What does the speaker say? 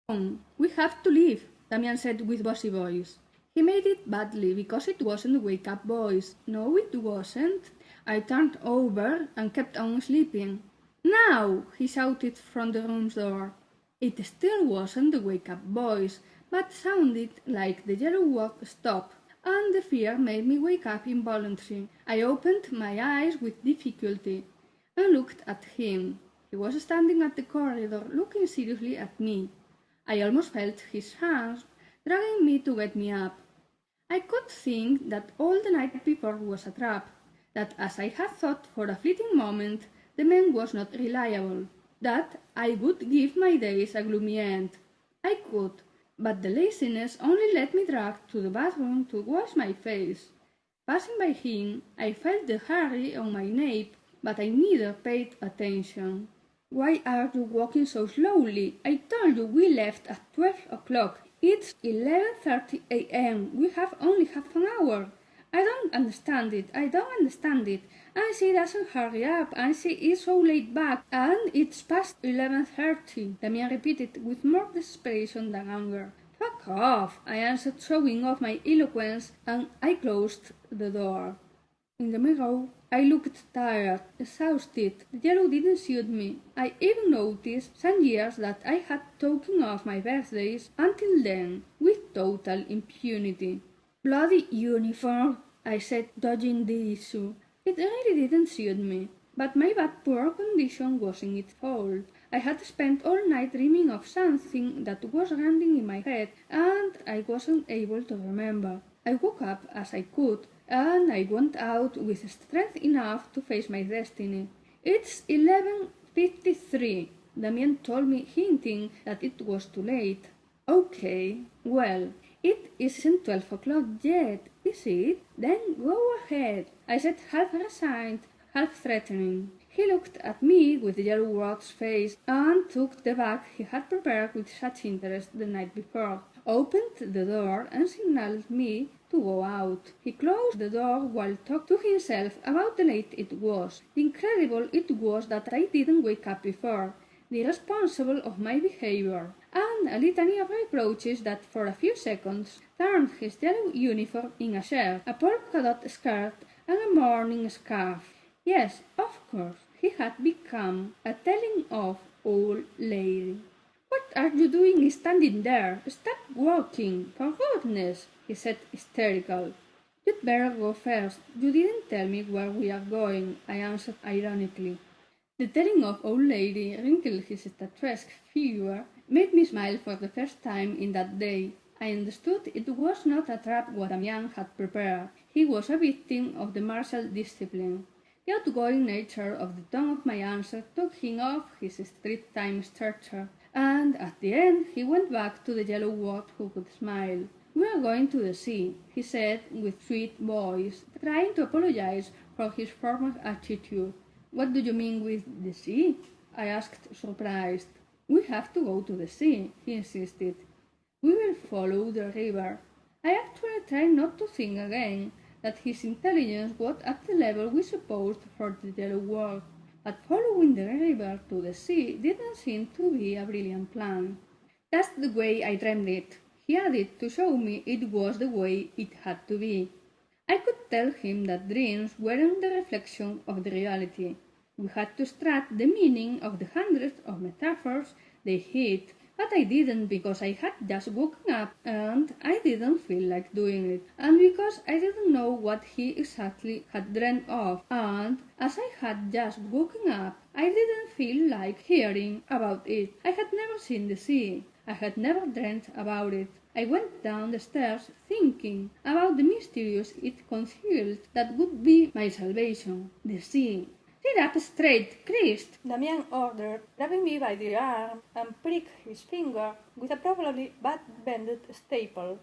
We have to leave, Damian said with bossy voice. He made it badly because it wasn't a wake-up voice. No, it wasn't. I turned over and kept on sleeping. Now! He shouted from the room's door. It still wasn't the wake-up voice, but sounded like the yellow walk stop, and the fear made me wake up involuntarily. I opened my eyes with difficulty and looked at him. He was standing at the corridor, looking seriously at me. I almost felt his hands dragging me to get me up. I could think that all the night before was a trap, that as I had thought for a fleeting moment, the man was not reliable, that I would give my days a gloomy end. I could, but the laziness only let me drag to the bathroom to wash my face. Passing by him, I felt the hurry on my nape, but I neither paid attention. Why are you walking so slowly? I told you we left at 12 o'clock. It's 11:30 a.m. We have only half an hour. I don't understand it. And she doesn't hurry up, and she is so laid back, and it's past 11:30, Damian repeated with more desperation than anger. Fuck off, I answered, showing off my eloquence, and I closed the door. In the mirror, I looked tired, exhausted. The yellow didn't suit me. I even noticed some years that I had taken off my birthdays until then, with total impunity. Bloody uniform, I said, dodging the issue. It really didn't suit me, but my bad poor condition wasn't its fault. I had spent all night dreaming of something that was running in my head, and I wasn't able to remember. I woke up as I could, and I went out with strength enough to face my destiny. It's 11:53, Damian told me, hinting that it was too late. Okay, well, it isn't 12 o'clock yet, is it? Then go ahead, I said, half resigned, half threatening. He looked at me with yellow Rod's face and took the bag he had prepared with such interest the night before, opened the door and signaled me to go out. He closed the door while talking to himself about the late it was. The incredible it was that I didn't wake up before, the irresponsible of my behavior, and a litany of reproaches that for a few seconds turned his yellow uniform in a shirt, a polka dot skirt, and a morning scarf. Yes, of course, he had become a telling-off old lady. What are you doing standing there? Stop walking, for goodness, he said, hysterical. You'd better go first. You didn't tell me where we are going, I answered ironically. The telling-off old lady wrinkled his statuesque figure, made me smile for the first time in that day. I understood it was not a trap what Damian had prepared. He was a victim of the martial discipline. The outgoing nature of the tone of my answer took him off his street-time stature, and at the end he went back to the yellow ward who could smile. We are going to the sea, he said with sweet voice, trying to apologize for his former attitude. What do you mean with the sea? I asked, surprised. We have to go to the sea, he insisted. We will follow the river. I actually tried not to think again that his intelligence was at the level we supposed for the yellow ward, but following the river to the sea didn't seem to be a brilliant plan. That's the way I dreamed it, he added to show me it was the way it had to be. I could tell him that dreams weren't the reflection of the reality. We had to extract the meaning of the hundreds of metaphors they hid, but I didn't because I had just woken up and I didn't feel like doing it, and because I didn't know what he exactly had dreamed of, and as I had just woken up, I didn't feel like hearing about it. I had never seen the sea. I had never dreamt about it. I went down the stairs thinking about the mysterious it concealed that would be my salvation, the sea. Sit up straight, Christ, Damian ordered, grabbing me by the arm and pricked his finger with a probably bad-bended staple.